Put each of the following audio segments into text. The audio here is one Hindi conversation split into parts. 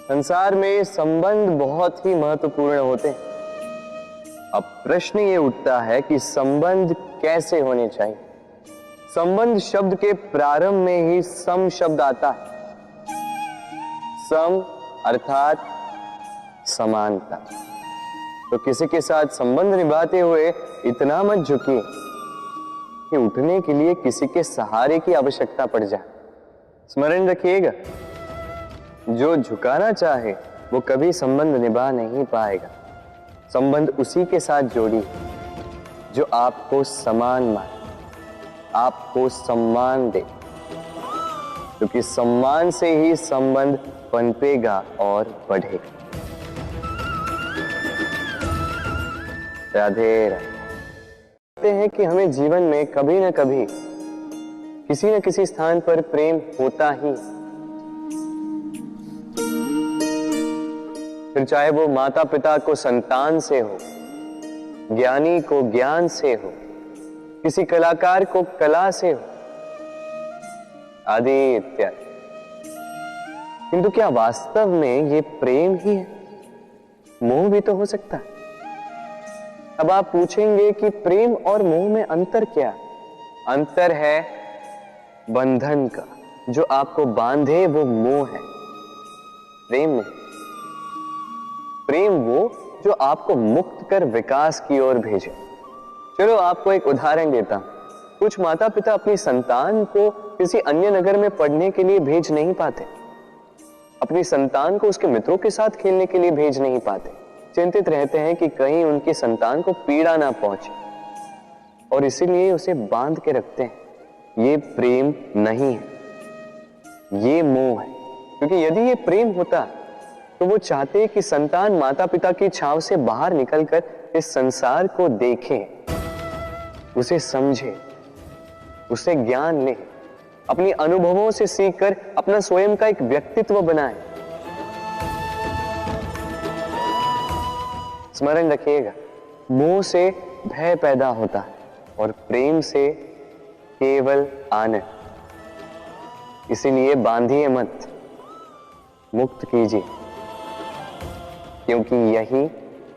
संसार में संबंध बहुत ही महत्वपूर्ण होते हैं। अब प्रश्न ये उठता है कि संबंध कैसे होने चाहिए। संबंध शब्द के प्रारंभ में ही सम शब्द आता है। सम अर्थात समानता। तो किसी के साथ संबंध निभाते हुए इतना मत झुकिए कि उठने के लिए किसी के सहारे की आवश्यकता पड़ जाए। स्मरण रखिएगा, जो झुकाना चाहे वो कभी संबंध निभा नहीं पाएगा। संबंध उसी के साथ जोड़ी जो आपको समान माने, आपको सम्मान दे, क्योंकि सम्मान से ही संबंध पनपेगा और बढ़ेगा। राधे राधे। कहते हैं कि हमें जीवन में कभी न कभी किसी न किसी स्थान पर प्रेम होता ही, फिर चाहे वो माता पिता को संतान से हो, ज्ञानी को ज्ञान से हो, किसी कलाकार को कला से हो, आदि इत्यादि। किंतु क्या वास्तव में ये प्रेम ही है? मोह भी तो हो सकता है। अब आप पूछेंगे कि प्रेम और मोह में अंतर क्या है? अंतर है बंधन का। जो आपको बांधे वो मोह है, प्रेम नहीं। प्रेम वो जो आपको मुक्त कर विकास की ओर भेजे। चलो आपको एक उदाहरण देता हूं। कुछ माता पिता अपनी संतान को किसी अन्य नगर में पढ़ने के लिए भेज नहीं पाते, अपनी संतान को उसके मित्रों के साथ खेलने के लिए भेज नहीं पाते। चिंतित रहते हैं कि कहीं उनकी संतान को पीड़ा ना पहुंचे, और इसीलिए उसे बांध के रखते हैं। ये प्रेम नहीं है, ये मोह है। क्योंकि यदि ये प्रेम होता तो वो चाहते कि संतान माता पिता की छाव से बाहर निकलकर इस संसार को देखे, उसे समझे, उसे ज्ञान ले, अपनी अनुभवों से सीखकर अपना स्वयं का एक व्यक्तित्व बनाए। स्मरण रखिएगा, मोह से भय पैदा होता है और प्रेम से केवल आनंद। इसीलिए बांधिए मत, मुक्त कीजिए, क्योंकि यही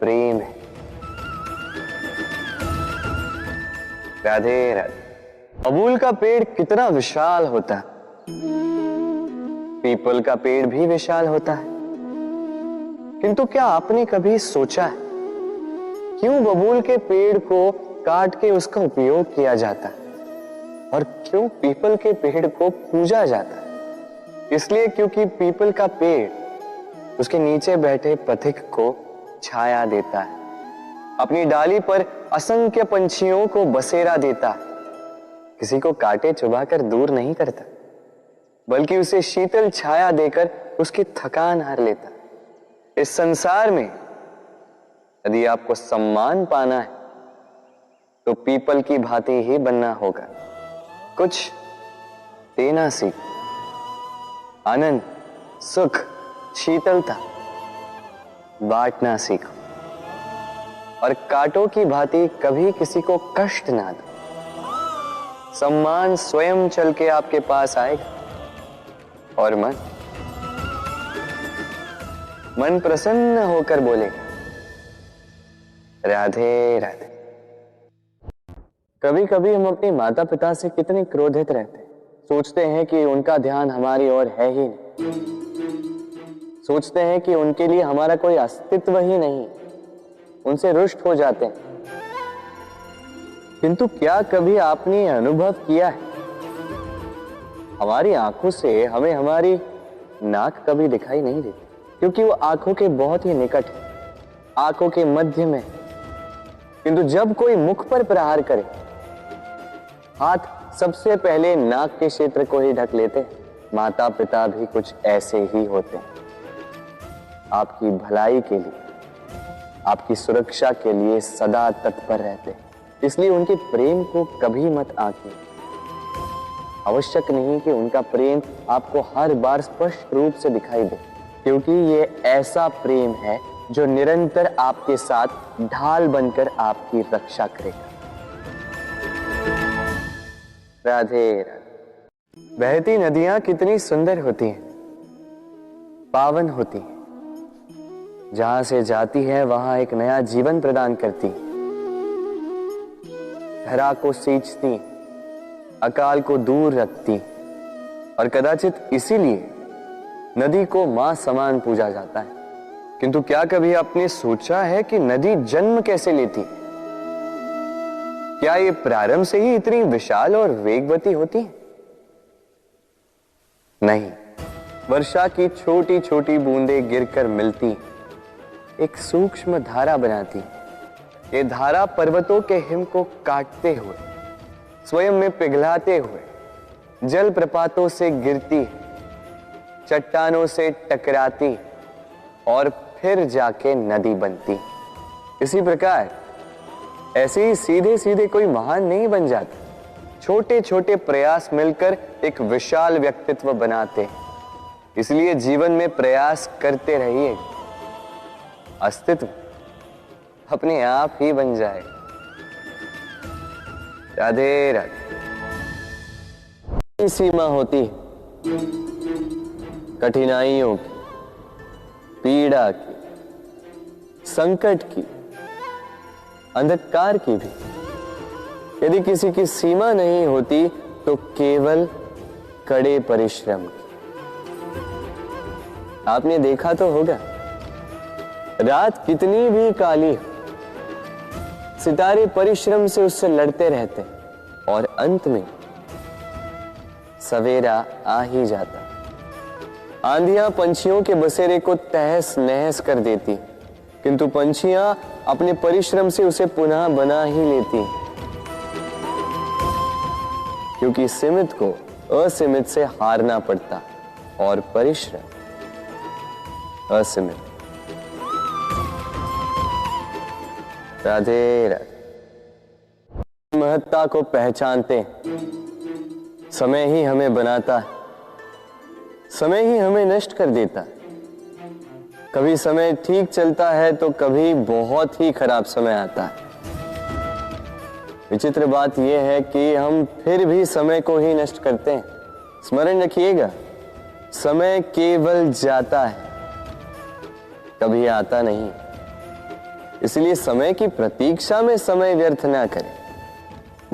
प्रेम है। राधे राधे। बबूल का पेड़ कितना विशाल होता है, पीपल का पेड़ भी विशाल होता है। किंतु क्या आपने कभी सोचा है क्यों बबूल के पेड़ को काट के उसका उपयोग किया जाता है और क्यों पीपल के पेड़ को पूजा जाता है? इसलिए क्योंकि पीपल का पेड़ उसके नीचे बैठे पथिक को छाया देता है, अपनी डाली पर असंख्य पंछियों को बसेरा देता है, किसी को काटे चुभाकर दूर नहीं करता, बल्कि उसे शीतल छाया देकर उसकी थकान हार लेता। इस संसार में यदि आपको सम्मान पाना है तो पीपल की भांति ही बनना होगा। कुछ देना सीख, आनंद, सुख, शीतलता बांटना सीखो, और कांटों की भांति कभी किसी को कष्ट ना दो। सम्मान स्वयं चल के आपके पास आएगा, और मन प्रसन्न होकर बोलेगा, राधे राधे। कभी कभी हम अपने माता पिता से कितने क्रोधित रहते हैं। सोचते हैं कि उनका ध्यान हमारी ओर है ही नहीं, सोचते हैं कि उनके लिए हमारा कोई अस्तित्व ही नहीं, उनसे रुष्ट हो जाते हैं। किंतु क्या कभी आपने अनुभव किया है, हमारी आंखों से हमें हमारी नाक कभी दिखाई नहीं देती, क्योंकि वो आंखों के बहुत ही निकट है, आंखों के मध्य में। किंतु जब कोई मुख पर प्रहार करे, हाथ सबसे पहले नाक के क्षेत्र को ही ढक लेते हैं। माता पिता भी कुछ ऐसे ही होते हैं, आपकी भलाई के लिए, आपकी सुरक्षा के लिए सदा तत्पर रहते हैं। इसलिए उनके प्रेम को कभी मत आंकिए। आवश्यक नहीं कि उनका प्रेम आपको हर बार स्पष्ट रूप से दिखाई दे, क्योंकि ये ऐसा प्रेम है जो निरंतर आपके साथ ढाल बनकर आपकी रक्षा करेगा। राधे राधे। बहती नदियां कितनी सुंदर होती हैं, पावन होती हैं, जहां से जाती है वहां एक नया जीवन प्रदान करती, धरा को सींचती, अकाल को दूर रखती, और कदाचित इसीलिए नदी को मां समान पूजा जाता है। किंतु क्या कभी आपने सोचा है कि नदी जन्म कैसे लेती? क्या ये प्रारंभ से ही इतनी विशाल और वेगवती होती है? नहीं, वर्षा की छोटी छोटी बूंदें गिरकर मिलती एक सूक्ष्म धारा बनाती। ये धारा पर्वतों के हिम को काटते हुए, स्वयं में पिघलाते हुए जल प्रपातों से गिरती, चट्टानों से टकराती और फिर जाके नदी बनती। इसी प्रकार ऐसे ही सीधे सीधे कोई महान नहीं बन जाता। छोटे छोटे प्रयास मिलकर एक विशाल व्यक्तित्व बनाते। इसलिए जीवन में प्रयास करते रहिए, अस्तित्व अपने आप ही बन जाए। राधे राधे। सीमा होती कठिनाइयों की, पीड़ा की, संकट की, अंधकार की भी। यदि किसी की सीमा नहीं होती तो केवल कड़े परिश्रम की। आपने देखा तो होगा, रात कितनी भी काली हो, सितारे परिश्रम से उससे लड़ते रहते और अंत में सवेरा आ ही जाता। आंधियां पंछियों के बसेरे को तहस नहस कर देती, किंतु पंछियां अपने परिश्रम से उसे पुनः बना ही लेती, क्योंकि सीमित को असीमित से हारना पड़ता और परिश्रम असीमित। राधे राधे। महत्ता को पहचानते समय ही हमें बनाता है, समय ही हमें नष्ट कर देता है। कभी समय ठीक चलता है तो कभी बहुत ही खराब समय आता है। विचित्र बात यह है कि हम फिर भी समय को ही नष्ट करते हैं। स्मरण रखिएगा, समय केवल जाता है, कभी आता नहीं। इसलिए समय की प्रतीक्षा में समय व्यर्थ ना करें।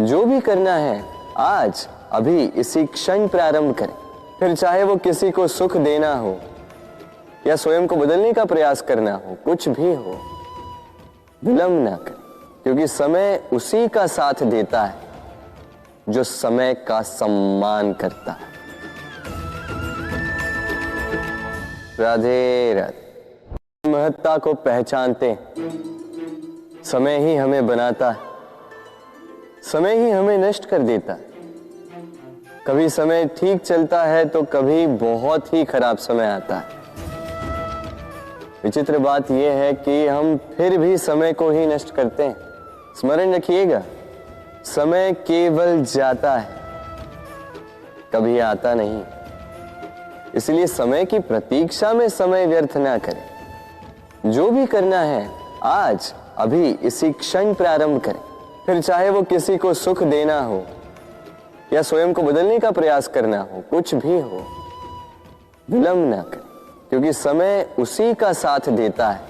जो भी करना है आज अभी इसी क्षण प्रारंभ करें। फिर चाहे वो किसी को सुख देना हो या स्वयं को बदलने का प्रयास करना हो, कुछ भी हो, विलंब ना करें, क्योंकि समय उसी का साथ देता है जो समय का सम्मान करता है। राधे राधे। महत्ता को पहचानते समय ही हमें बनाता है, समय ही हमें नष्ट कर देता है। कभी समय ठीक चलता है तो कभी बहुत ही खराब समय आता है। विचित्र बात यह है कि हम फिर भी समय को ही नष्ट करते हैं। स्मरण रखिएगा, समय केवल जाता है, कभी आता नहीं। इसलिए समय की प्रतीक्षा में समय व्यर्थ ना करें। जो भी करना है आज अभी इसी क्षण प्रारंभ करें। फिर चाहे वो किसी को सुख देना हो या स्वयं को बदलने का प्रयास करना हो, कुछ भी हो, विलंब ना करें, क्योंकि समय उसी का साथ देता है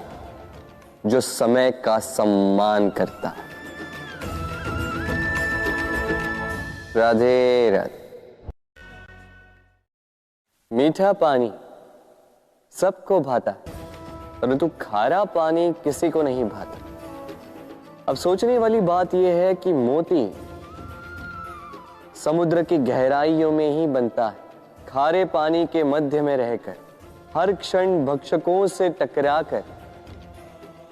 जो समय का सम्मान करता है। राधे राधे। मीठा पानी सबको भाता है, परंतु खारा पानी किसी को नहीं भाता। अब सोचने वाली बात यह है कि मोती समुद्र की गहराइयों में ही बनता है। खारे पानी के मध्य में रहकर, हर क्षण भक्षकों से टकराकर,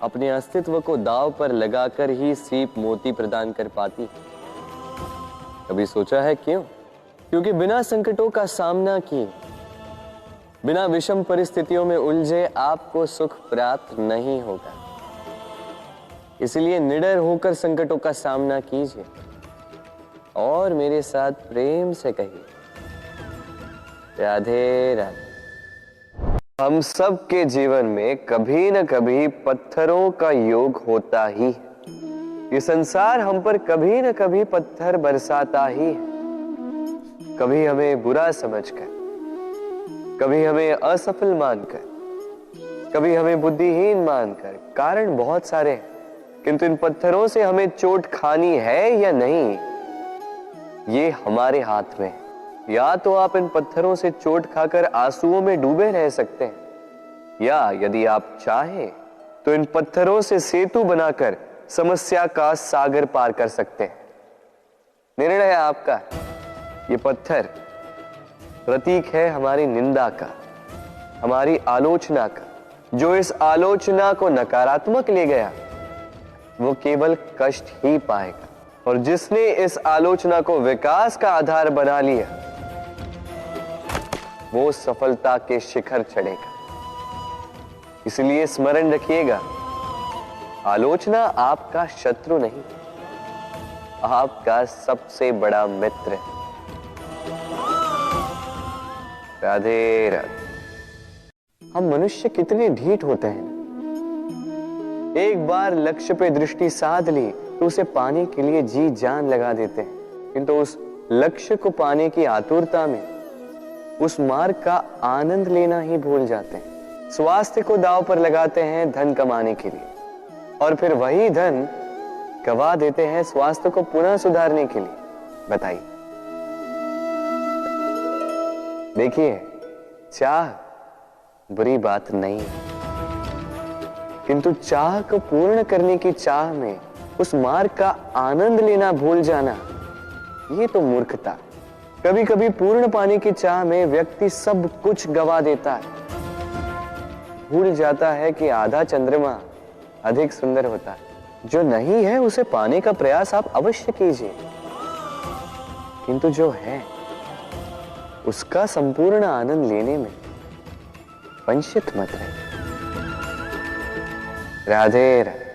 अपने अस्तित्व को दांव पर लगाकर ही सीप मोती प्रदान कर पाती। कभी सोचा है क्यों? क्योंकि बिना संकटों का सामना किए, बिना विषम परिस्थितियों में उलझे आपको सुख प्राप्त नहीं होगा। इसलिए निडर होकर संकटों का सामना कीजिए और मेरे साथ प्रेम से कहिए, राधे राधे। हम सब के जीवन में कभी न कभी पत्थरों का योग होता ही है। ये संसार हम पर कभी न कभी पत्थर बरसाता ही है। कभी हमें बुरा समझकर, कभी हमें असफल मानकर, कभी हमें बुद्धिहीन मानकर। कारण बहुत सारे हैं, किंतु इन पत्थरों से हमें चोट खानी है या नहीं, ये हमारे हाथ में है। या तो आप इन पत्थरों से चोट खाकर आंसुओं में डूबे रह सकते हैं, या यदि आप चाहें तो इन पत्थरों से सेतु बनाकर समस्या का सागर पार कर सकते हैं। निर्णय आपका है। ये पत्थर प्रतीक है हमारी निंदा का, हमारी आलोचना का। जो इस आलोचना को नकारात्मक ले गया वो केवल कष्ट ही पाएगा, और जिसने इस आलोचना को विकास का आधार बना लिया वो सफलता के शिखर चढ़ेगा। इसलिए स्मरण रखिएगा, आलोचना आपका शत्रु नहीं, आपका सबसे बड़ा मित्र है। राधे राधे। हम मनुष्य कितने ढीठ होते हैं। एक बार लक्ष्य पे दृष्टि साध ली तो उसे पाने के लिए जी जान लगा देते हैं, किंतु उस लक्ष्य को पाने की आतुरता में उस मार्ग का आनंद लेना ही भूल जाते हैं। स्वास्थ्य को दांव पर लगाते हैं धन कमाने के लिए, और फिर वही धन गवा देते हैं स्वास्थ्य को पुनः सुधारने के लिए। बताइए। देखिए, चाह बुरी बात नहीं है, किंतु चाह को पूर्ण करने की चाह में उस मार्ग का आनंद लेना भूल जाना, ये तो मूर्खता। कभी कभी पूर्ण पाने की चाह में व्यक्ति सब कुछ गवा देता है, भूल जाता है कि आधा चंद्रमा अधिक सुंदर होता है। जो नहीं है उसे पाने का प्रयास आप अवश्य कीजिए, किंतु जो है उसका संपूर्ण आनंद लेने में वंचित मत रहिए। राधे राधे।